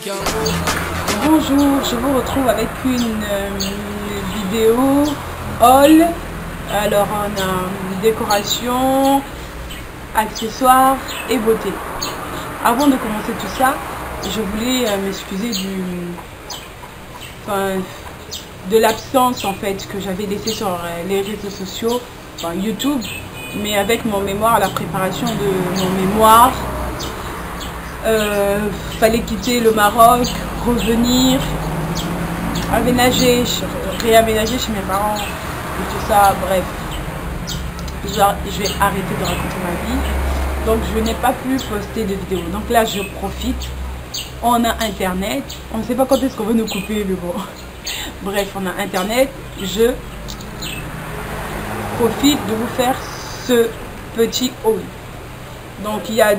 Bonjour, je vous retrouve avec une vidéo haul. Alors on a décoration, accessoires et beauté. Avant de commencer tout ça, je voulais m'excuser de l'absence en fait que j'avais laissé sur les réseaux sociaux, enfin YouTube, mais avec mon mémoire, la préparation de mon mémoire. Fallait quitter le Maroc, revenir, réaménager chez mes parents et tout ça, bref. Je vais arrêter de raconter ma vie. Donc je n'ai pas pu poster de vidéos. Donc là je profite. On a internet. On ne sait pas quand est-ce qu'on va nous couper, mais bon. Bref, on a internet. Je profite de vous faire ce petit haul. Donc il y a,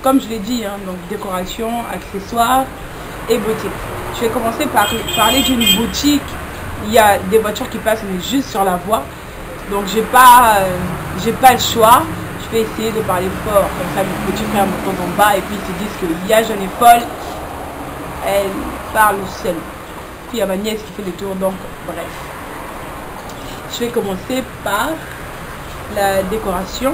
comme je l'ai dit, donc décoration, accessoires et beauté. Je vais commencer par parler d'une boutique. Il y a des voitures qui passent mais juste sur la voie. Donc j'ai pas le choix. Je vais essayer de parler fort. Comme ça mes petits frères m'entendent en bas et puis ils se disent que Lia Jeune est folle. Elle parle seule. Puis il y a ma nièce qui fait le tour, donc bref. Je vais commencer par la décoration.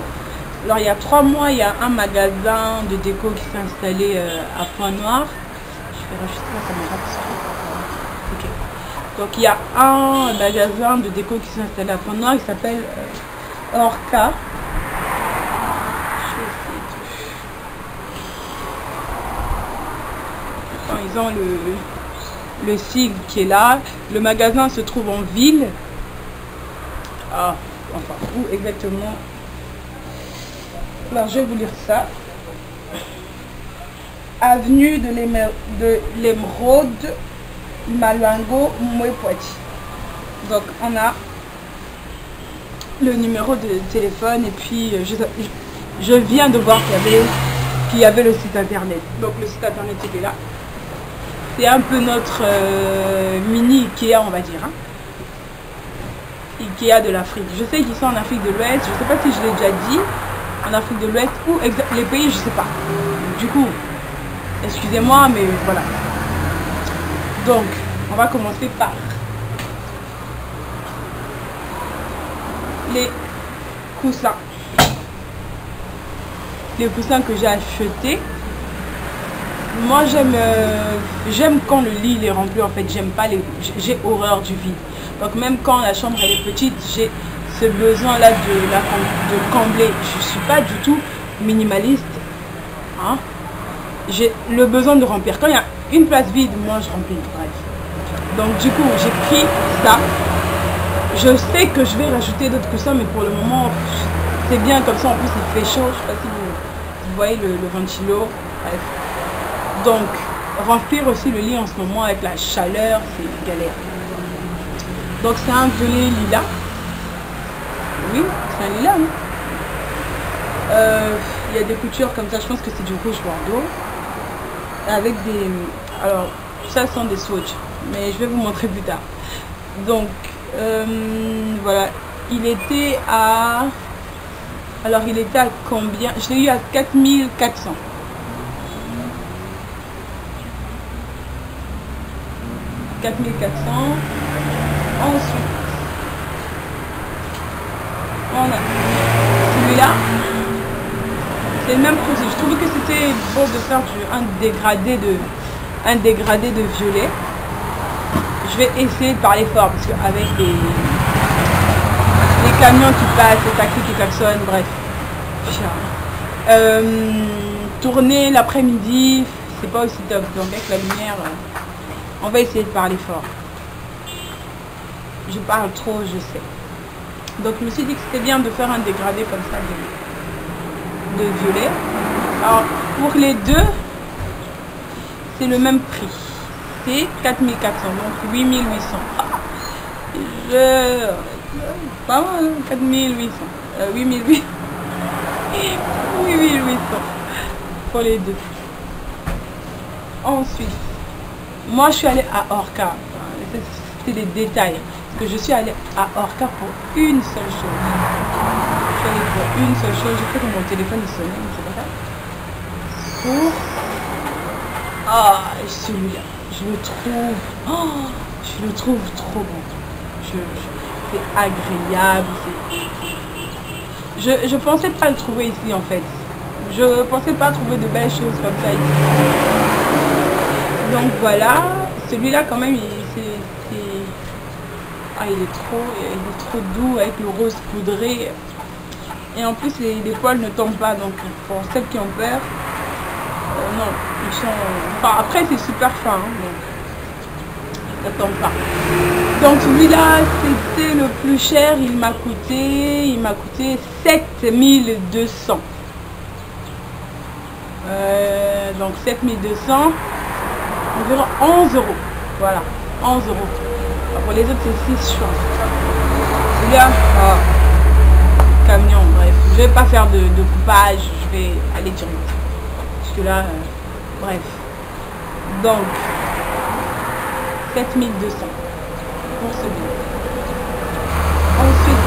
Alors il y a 3 mois, il y a un magasin de déco qui s'est installé à Pointe-Noire. Je vais rajouter la caméra parce que... Ok. Donc il y a un magasin de déco qui s'est installé à Pointe-Noire qui s'appelle Orca. Ils ont le sigle qui est là. Le magasin se trouve en ville. Ah, enfin, où exactement? Alors je vais vous lire ça. Avenue de l'Émeraude, Malango, Moué-Poitiers. Donc on a le numéro de téléphone et puis je viens de voir qu'il y avait le site internet. Donc le site internet était là. C'est un peu notre mini Ikea, on va dire. Ikea de l'Afrique. Je sais qu'ils sont en Afrique de l'Ouest. Je ne sais pas si je l'ai déjà dit. En Afrique de l'Ouest ou les pays, je sais pas. Du coup, excusez-moi, mais voilà. Donc, on va commencer par les coussins. Les coussins que j'ai achetés. Moi, j'aime quand le lit il est rempli. En fait, j'aime pas j'ai horreur du vide. Donc, même quand la chambre elle est petite, j'ai ce besoin là de combler. Je ne suis pas du tout minimaliste, j'ai le besoin de remplir. Quand il y a une place vide, moi je remplis. Bref. Donc du coup j'ai pris ça. Je sais que je vais rajouter d'autres coussins, mais pour le moment c'est bien comme ça. En plus il fait chaud, je sais pas si vous voyez le ventilo. Bref. Donc remplir aussi le lit en ce moment avec la chaleur, c'est galère. Donc c'est un violet lilas. Oui, c'est un lilas. Il y a des coutures comme ça, je pense que c'est du rouge bordeaux. Avec des... Alors, ça sont des swatchs, mais je vais vous montrer plus tard. Donc, voilà. Il était à... Alors, il était à combien? Je l'ai eu à 4400. Ensuite, on a celui-là. C'est le même produit. Je trouvais que c'était bon de faire un dégradé de violet. Je vais essayer de parler fort parce qu'avec les camions qui passent, les taxis qui klaxonnent, bref. Tourner l'après-midi, c'est pas aussi top. Donc avec la lumière, on va essayer de parler fort. Je parle trop, je sais. Donc je me suis dit que c'était bien de faire un dégradé comme ça de violet. Alors pour les deux, c'est le même prix. C'est 4400, donc 8800. Pas mal, 4800. 8800 pour les deux. Ensuite, moi je suis allée à Orca. C'était des détails. Parce que je suis allée à Orca pour une seule chose. Je suis allée pour une seule chose. J'ai fait que mon téléphone il sonnait, mais c'est pas ça. Pour Ah, celui-là, je le trouve, oh, je le trouve trop bon. C'est agréable. Je pensais pas le trouver ici en fait. Je pensais pas trouver de belles choses comme ça ici. Donc voilà, celui-là quand même, ah, il est trop doux avec le rose poudré. Et en plus les poils ne tombent pas, donc pour celles qui ont peur, non, ils sont... Enfin, après c'est super fin, hein, donc ça tombe pas. Donc celui-là c'était le plus cher, il m'a coûté 7200. Donc 7200, environ 11 euros. Voilà, 11 euros. Pour les autres c'est 6 francs. Celui-là, camion, bref, je vais pas faire de coupage, je vais aller direct. Parce que là, bref. Donc 7200 pour celui-là. Ensuite,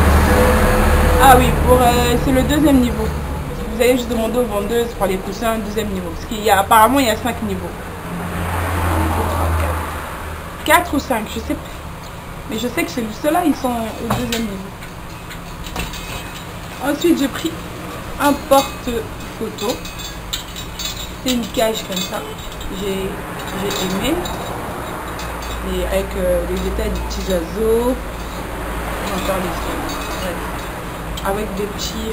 ah oui, pour c'est le deuxième niveau. Vous allez juste demander aux vendeuses pour les coussins, deuxième niveau. Parce qu'il y a apparemment il y a 5 niveaux. 4 ou 5, je sais pas. Mais je sais que ceux-là, ils sont au deuxième niveau. Ensuite, j'ai pris un porte-photo. C'est une cage comme ça. J'ai aimé. Et avec les détails des petits oiseaux. Encore des trucs. Bref. Avec des petits...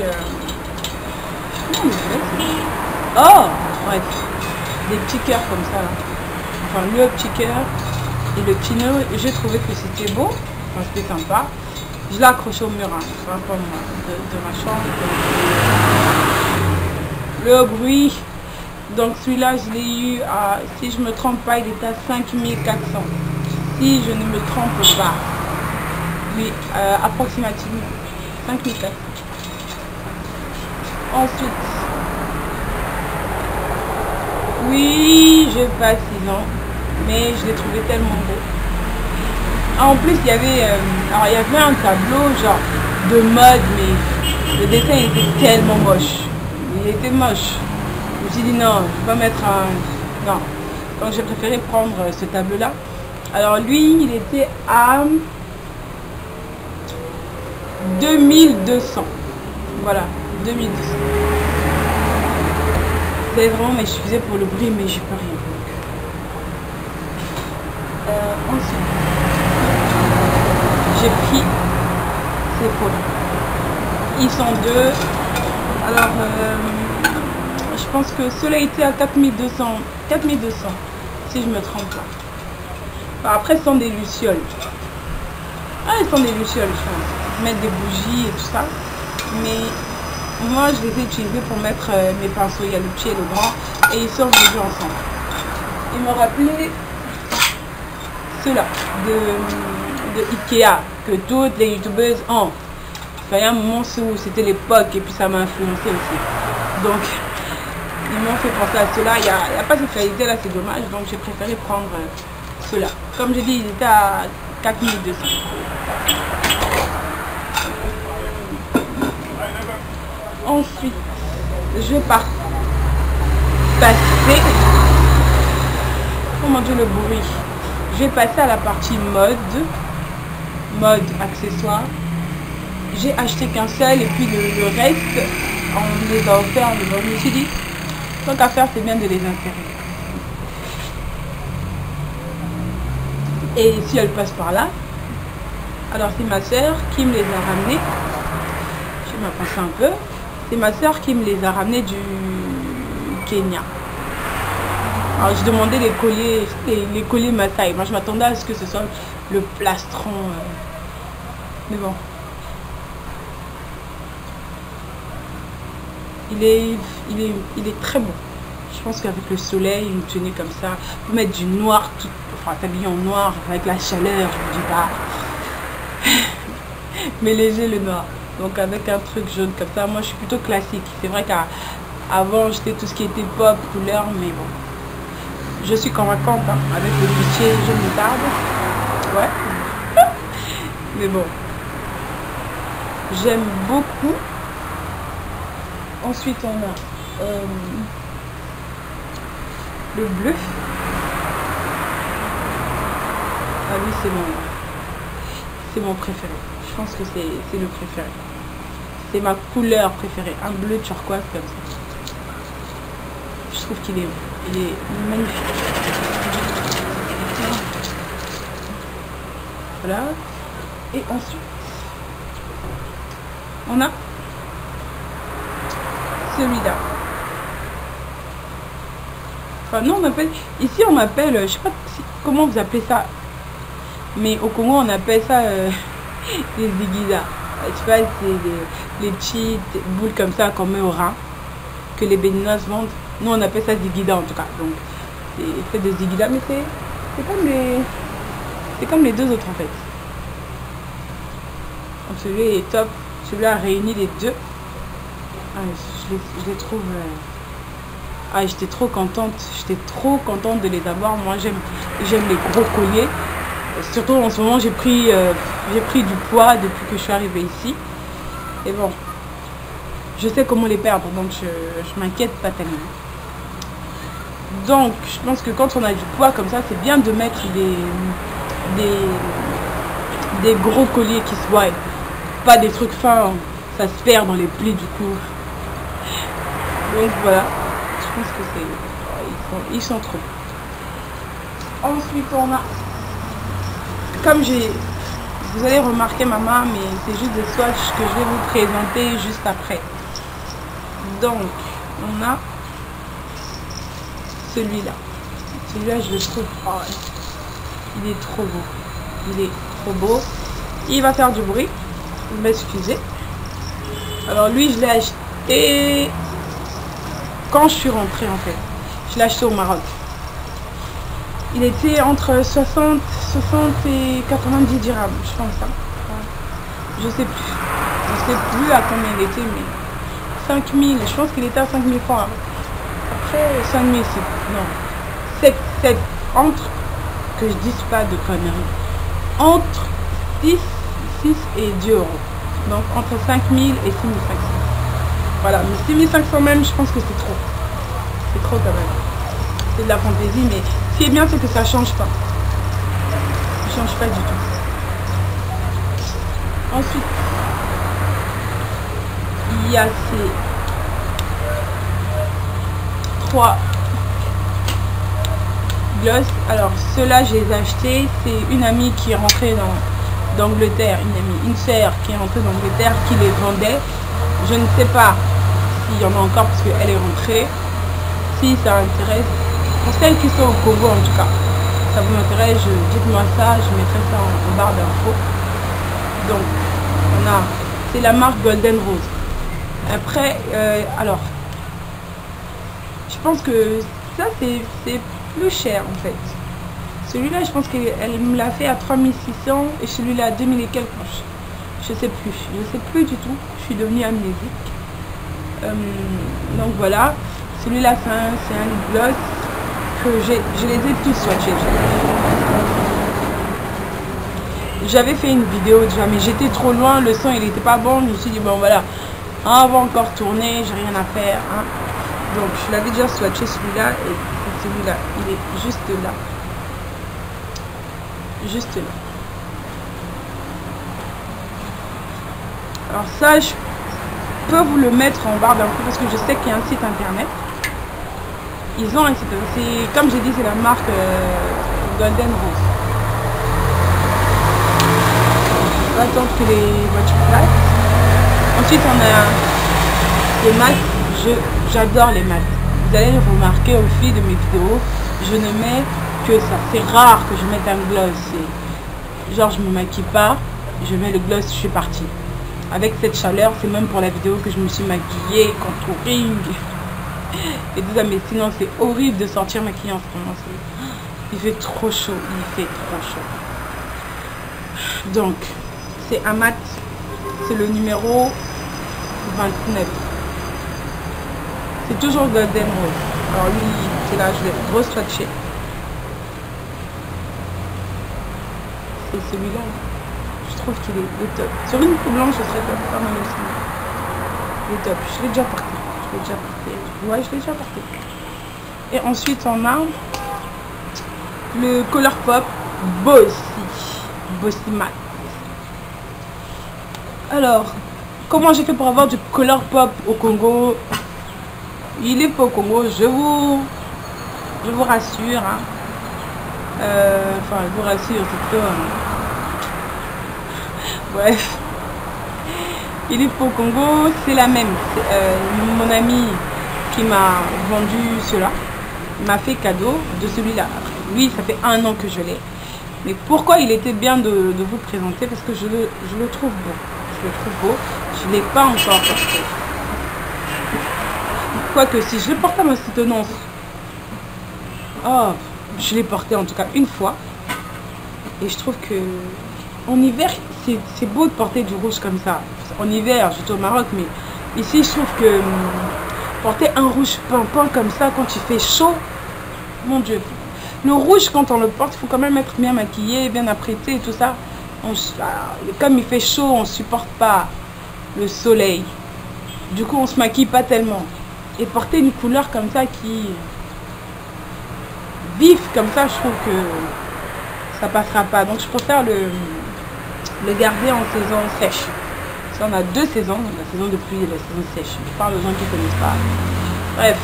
Oh, bref. Des petits cœurs comme ça. Là. Enfin, le petit cœur et le petit nœud. J'ai trouvé que c'était beau. Enfin, c'était sympa. Je l'ai accroché au mur, hein, de ma chambre. Le bruit. Donc celui-là, je l'ai eu à, si je me trompe pas, il était à 5400. Si je ne me trompe pas. Oui, approximativement. 5400. Ensuite. Oui, j'ai pas 6 ans. Mais je l'ai trouvé tellement beau. En plus, il y avait un tableau genre de mode, mais le dessin était tellement moche. Il était moche. Je me suis dit non, je vais pas mettre un... Non. Donc j'ai préféré prendre ce tableau-là. Alors lui, il était à 2200. Voilà, 2200. Vous allez vraiment m'excuser pour le bruit, mais j'ai pas rien. Ensuite, j'ai pris ces pots. Ils sont deux. Alors, je pense que cela était à 4200, si je me trompe pas. Alors, après, ce sont des lucioles. Ah, ils sont des lucioles, je pense. Mettre des bougies et tout ça. Mais moi, je les ai utilisés pour mettre mes pinceaux. Il y a le petit et le grand. Et ils sortent les deux ensemble. Ils me rappelaient ceux-là de Ikea que toutes les youtubeuses ont. Il y a un moment où c'était l'époque et puis ça m'a influencé aussi. Donc ils m'ont fait penser à ceux-là. Il n'y a pas cette qualité là, c'est dommage. Donc j'ai préféré prendre ceux-là. Comme j'ai dit, ils étaient à 4200. Ensuite, je vais passer. Oh mon dieu, le bruit. Je vais passer à la partie mode accessoires. J'ai acheté qu'un seul et puis le reste on les a offerts. Je me suis dit tant qu'à faire, c'est bien de les insérer. Et si elle passe par là, alors c'est ma soeur qui me les a ramenés. Je vais m'avancer un peu. C'est ma soeur qui me les a ramenés du Kenya. Alors je demandais les colliers ma taille. Moi je m'attendais à ce que ce soit le plastron. Mais bon. Il est très beau. Je pense qu'avec le soleil, une tenue comme ça, vous mettre du noir, enfin t'habiller en noir avec la chaleur, je me dis pas. Mais léger le noir. Donc avec un truc jaune comme ça, moi je suis plutôt classique. C'est vrai qu'avant j'étais tout ce qui était pop, couleur, mais bon. Je suis convaincante hein, avec le budget jaune moutarde. Ouais. Mais bon. J'aime beaucoup. Ensuite on a le bleu. Ah lui c'est mon préféré. Je pense que c'est le préféré. C'est ma couleur préférée. Un bleu turquoise comme ça. Je trouve qu'il est magnifique. Voilà. Et ensuite, on a celui-là. Enfin non, on appelle... Ici on appelle... Je sais pas comment vous appelez ça. Mais au Congo on appelle ça les zigizas. Tu vois, c'est les petites boules comme ça qu'on met au rein. Que les béninoises vendent. Nous on appelle ça zigida en tout cas. Donc c'est fait de zigida. Mais c'est comme les deux autres en fait. Donc celui-là est top. Celui-là réunit les deux. Ah, je les trouve... Ah, j'étais trop contente. J'étais trop contente de les avoir. Moi, j'aime les gros colliers. Surtout en ce moment, j'ai pris du poids depuis que je suis arrivée ici. Et bon, je sais comment les perdre. Donc, je m'inquiète pas tellement. Donc, je pense que quand on a du poids comme ça, c'est bien de mettre des gros colliers qui se voient. Pas des trucs fins, ça se perd dans les plis du coup. Donc voilà, je pense que c'est... Ils sont trop. Ensuite on a... Comme vous allez remarquer ma main, mais c'est juste des swatchs que je vais vous présenter juste après. Donc, on a celui-là. Celui-là, je le trouve... Oh, il est trop beau. Il est trop beau. Il va faire du bruit. Vous m'excusez. Alors lui, je l'ai acheté quand je suis rentrée en fait. Je l'ai acheté au Maroc. Il était entre 60 et 90 dirhams, je pense. Hein. Je sais plus. Je sais plus à combien il était, mais 5000. Je pense qu'il était à 5000 francs. Après, 5000, c'est... Non. 7, entre... Que je dise pas de conneries. Entre 6 et 10 euros. Donc entre 5000 et 6500. Voilà, mais 6500 même, je pense que c'est trop. C'est trop quand même. C'est de la fantaisie, mais ce qui est bien, c'est que ça change pas. Ça change pas du tout. Ensuite, il y a ces 3 gloss. Alors ceux-là, je les ai achetés. C'est une amie qui est rentrée d'Angleterre, une sœur qui est rentrée d'Angleterre qui les vendait. Je ne sais pas s'il y en a encore parce qu'elle est rentrée. Si ça intéresse, pour celles qui sont au Congo en tout cas, ça vous intéresse, dites-moi ça, je mettrai ça en barre d'infos. Donc, c'est la marque Golden Rose. Après, alors, je pense que ça c'est plus cher en fait. Celui-là, je pense qu'elle me l'a fait à 3600 et celui-là à 2000 et quelques. Je sais plus du tout. Je suis devenue amnésique. Donc voilà. Celui-là, c'est un lip gloss que je les ai tous swatchés. J'avais fait une vidéo déjà, mais j'étais trop loin. Le son, il n'était pas bon. Je me suis dit, bon voilà, on va encore tourner. J'ai rien à faire. Hein. Donc, je l'avais déjà swatché celui-là et celui-là, il est juste là. Juste là. Alors ça, je peux vous le mettre en barre d'infos parce que je sais qu'il y a un site internet. Ils ont un site internet. Comme j'ai dit, c'est la marque Golden Rose. On va attendre que les voitures passent. Ensuite, on a les masques. J'adore les masques. Vous allez le remarquer au fil de mes vidéos. Je ne mets que ça. C'est rare que je mette un gloss. Genre, je me maquille pas. Je mets le gloss, je suis partie. Avec cette chaleur, c'est même pour la vidéo que je me suis maquillée, contouring et tout ça, mais sinon c'est horrible de sortir maquillée en ce moment. Il fait trop chaud, il fait trop chaud. Donc, c'est un mat, c'est le numéro 29. C'est toujours Golden Rose. Alors lui, c'est là, je l'ai re-swatché. C'est celui-là. Je trouve qu'il est top. Sur une peau blanche, ce serait top. Pas mal aussi. Il est top. Je l'ai déjà porté. Ouais, je l'ai déjà porté. Et ensuite on a le Color Pop Bossy Matte. Alors, comment j'ai fait pour avoir du Color Pop au Congo? Il est pas au Congo, je vous rassure. Hein. Enfin, je vous rassure, c'est plutôt... Bref. Il est pas au Congo, c'est la même. Mon ami qui m'a vendu cela m'a fait cadeau de celui-là. Oui, ça fait 1 an que je l'ai. Mais pourquoi il était bien de vous présenter? Parce que je le trouve beau. Je le trouve beau. Je ne l'ai pas encore porté. Quoique si je le portais à ma soutenance, oh, je l'ai porté en tout cas une fois. Et je trouve que en hiver, c'est beau de porter du rouge comme ça. En hiver, j'étais au Maroc, mais ici, je trouve que porter un rouge pimpant comme ça quand il fait chaud, mon Dieu. Le rouge, quand on le porte, il faut quand même être bien maquillé, bien apprêté et tout ça. Comme il fait chaud, on ne supporte pas le soleil. Du coup, on se maquille pas tellement. Et porter une couleur comme ça qui vif comme ça, je trouve que ça passera pas. Donc je préfère le garder en saison sèche. Si on a 2 saisons, la saison de pluie et la saison sèche. Je parle aux gens qui ne connaissent pas. Bref,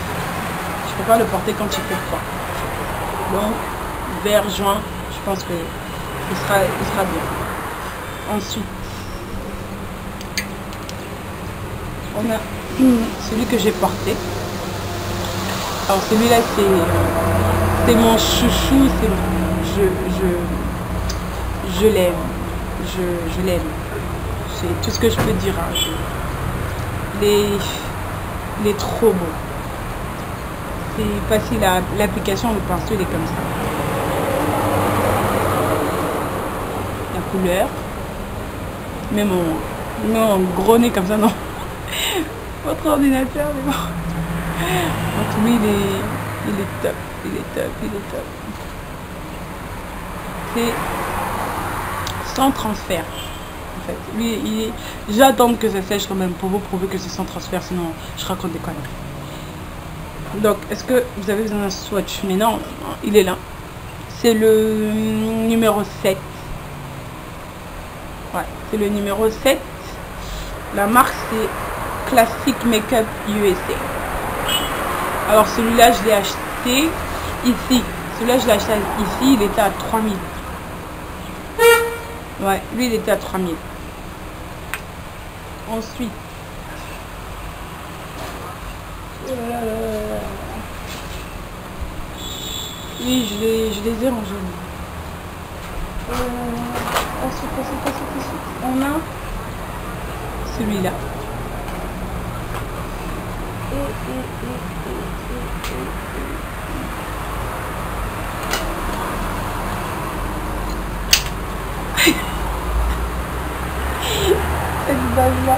je préfère le porter quand il fait froid. Donc vers juin, je pense que il sera bien. Ensuite, on a celui que j'ai porté. Alors celui-là c'est mon chouchou, je l'aime, je l'aime. C'est tout ce que je peux dire. Hein. Il est trop beau. C'est facile à l'application, le pinceau il est comme ça. La couleur. Même en gros nez comme ça, non. Votre ordinateur, mais bon. Donc lui il est top, il est top, il est top. C'est sans transfert. En fait, lui, j'attends que ça sèche quand même pour vous prouver que c'est sans transfert, sinon je raconte des conneries. Donc, est-ce que vous avez besoin d'un swatch? Mais non, il est là. C'est le numéro 7. Ouais, c'est le numéro 7. La marque, c'est Classic Makeup USA. Alors, celui-là, je l'ai acheté ici. Celui-là, je l'ai acheté ici, il était à 3000. Ouais, lui, il était à 3000. Ensuite, oui, je les ai rangés. Ensuite, on a celui-là. Cette base-là.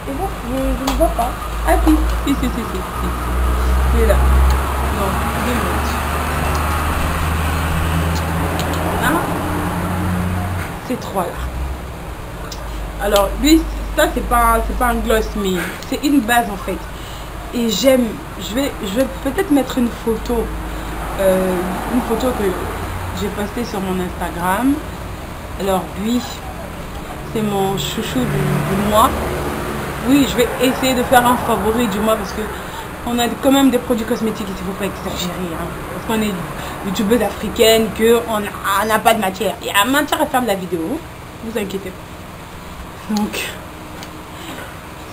Et bon, je ne vois pas. Ah si. Il est là. Non, 2 minutes. Hein? Ces 3 là. Alors lui, ça c'est pas un gloss, mais c'est une base en fait. Et j'aime. Je vais peut-être mettre une photo que j'ai postée sur mon Instagram. Alors lui, c'est mon chouchou du mois. Oui, je vais essayer de faire un favori du mois parce que on a quand même des produits cosmétiques, il ne faut pas exagérer. Hein, parce qu'on est youtubeuse africaine, qu'on n'a pas de matière. Il y a matière à faire de la vidéo, vous inquiétez pas. Donc,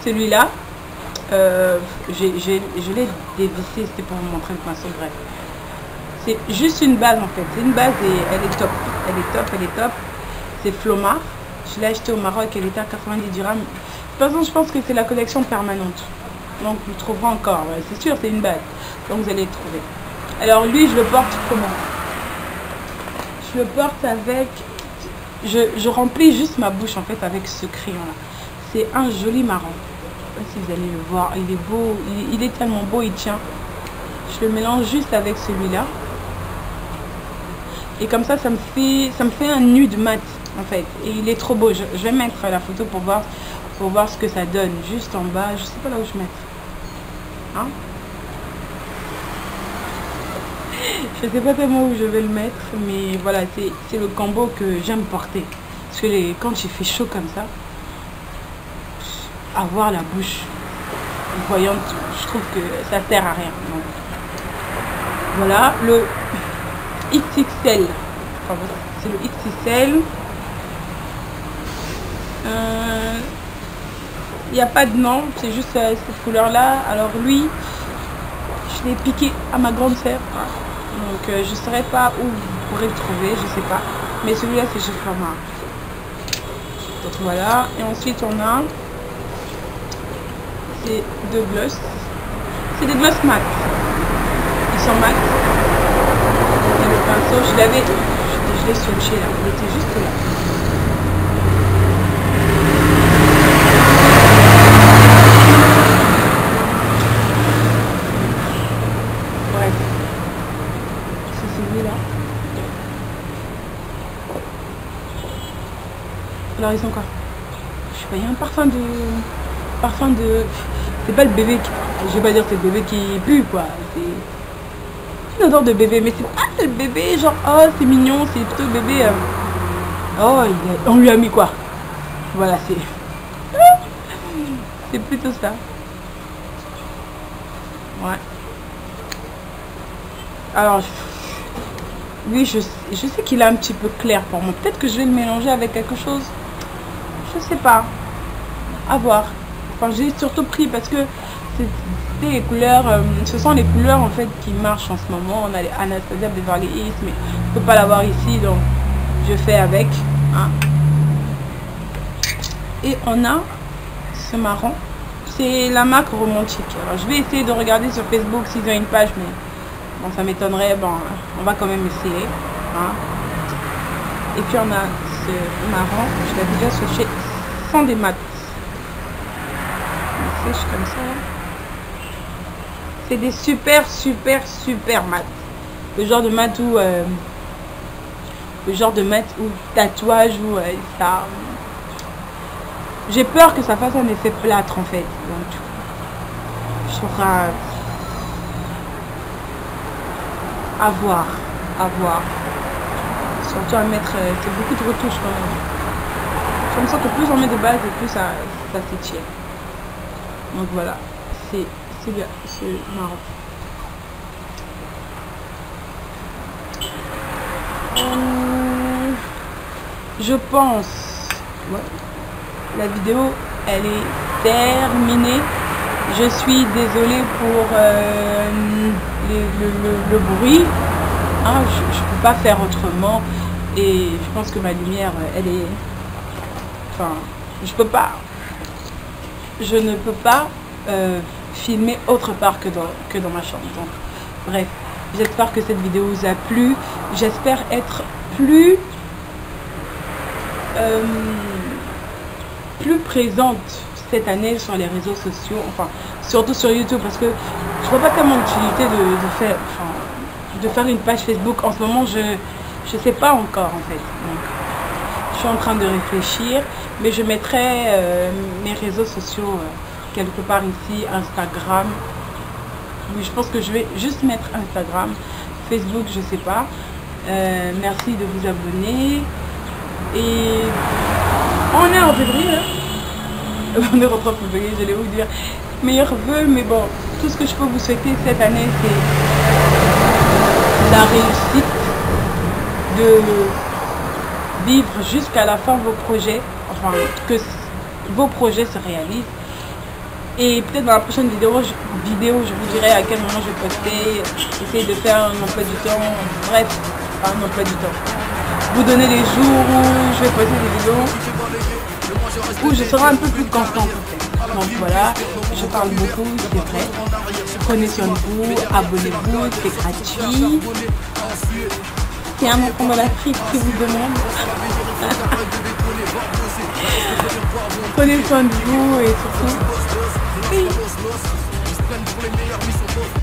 celui-là, je l'ai dévissé, c'était pour vous montrer le pinceau, bref. C'est juste une base en fait, c'est une base et elle est top. Elle est top, elle est top. C'est Flomar. Je l'ai acheté au Maroc, elle était à 90 dirhams. De toute façon, je pense que c'est la collection permanente. Donc, vous le trouverez encore. Ouais, c'est sûr, c'est une base. Donc, vous allez le trouver. Alors, lui, je le porte comment? Je le porte avec... Je remplis juste ma bouche, en fait, avec ce crayon-là. C'est un joli marron. Je ne sais pas si vous allez le voir. Il est beau. Il est tellement beau, il tient. Je le mélange juste avec celui-là. Et comme ça, ça me fait un nude mat. En fait, et il est trop beau. Je vais mettre la photo pour voir ce que ça donne. Juste en bas, je sais pas là où je mets. Hein? Je sais pas tellement où je vais le mettre, mais voilà, c'est le combo que j'aime porter. Parce que quand il fait chaud comme ça, avoir la bouche voyante, je trouve que ça sert à rien. Donc, voilà, le XXL. Enfin, c'est le XXL. Il n'y a pas de nom, c'est juste cette couleur-là. Alors lui, je l'ai piqué à ma grande sœur. Donc je ne saurais pas où vous pourrez le trouver, je sais pas. Mais celui-là, c'est chez Flama. Donc voilà. Et ensuite, on a ces deux gloss. C'est des gloss mat. Ils sont mat. Et le pinceau, je l'ai switché là. Il était juste là. Bref. C'est celui-là. Alors ils sont quoi? Je sais pas, il y a un parfum de... C'est pas le bébé qui... Je vais pas dire que c'est le bébé qui pue quoi. C'est une odeur de bébé, mais c'est pas le bébé genre oh c'est mignon, c'est plutôt le bébé. Oh on lui a mis quoi? Voilà, c'est... C'est plutôt ça. Ouais. Alors, oui, je sais qu'il est un petit peu clair pour moi. Peut-être que je vais le mélanger avec quelque chose. Je sais pas. À voir. Enfin, j'ai surtout pris parce que c'était les couleurs. Ce sont les couleurs en fait qui marchent en ce moment. On a les Anastasia Beverly Hills, mais je peux pas l'avoir ici, donc je fais avec. Hein. Et on a ce marron. C'est la marque Romantique. Alors, je vais essayer de regarder sur Facebook s'ils ont une page, mais bon, ça m'étonnerait. Bon, on va quand même essayer. Hein. Et puis on a ce marron. Je l'ai déjà switché sans des mat. On sèche comme ça. C'est des super mat. Le genre de mat où tatouage où ça. J'ai peur que ça fasse un effet plâtre en fait. Donc je trouve à voir. Surtout à mettre, c'est beaucoup de retouches quand même. Comme ça que plus on met de base et plus ça s'étire. Donc voilà, c'est marrant. Je pense, ouais, la vidéo elle est terminée. Je suis désolée pour le bruit. Hein, je ne peux pas faire autrement. Et je pense que ma lumière, elle est... Enfin, je ne peux pas filmer autre part que dans ma chambre. Donc, bref, j'espère que cette vidéo vous a plu. J'espère être plus présente cette année sur les réseaux sociaux, enfin surtout sur YouTube, parce que je vois pas tellement l'utilité de faire une page Facebook. En ce moment, je sais pas encore en fait. Donc, je suis en train de réfléchir, mais je mettrai mes réseaux sociaux quelque part ici, Instagram. Mais je pense que je vais juste mettre Instagram, Facebook, je sais pas. Merci de vous abonner. Et on est en février, hein. On est rentré en février, je vais vous dire meilleurs vœux, mais bon, tout ce que je peux vous souhaiter cette année, c'est la réussite, de vivre jusqu'à la fin vos projets, enfin que vos projets se réalisent. Et peut-être dans la prochaine vidéo, je vous dirai à quel moment je vais poster, essayer de faire un emploi du temps, bref, un emploi du temps. Vous donner les jours où je vais poster des vidéos, où je serai un peu plus constante en fait. Donc voilà, je parle beaucoup, c'est vrai. Prenez soin de vous, abonnez-vous, c'est gratuit. C'est un enfant de l'Afrique qui vous demande. Prenez soin de vous et surtout. Oui.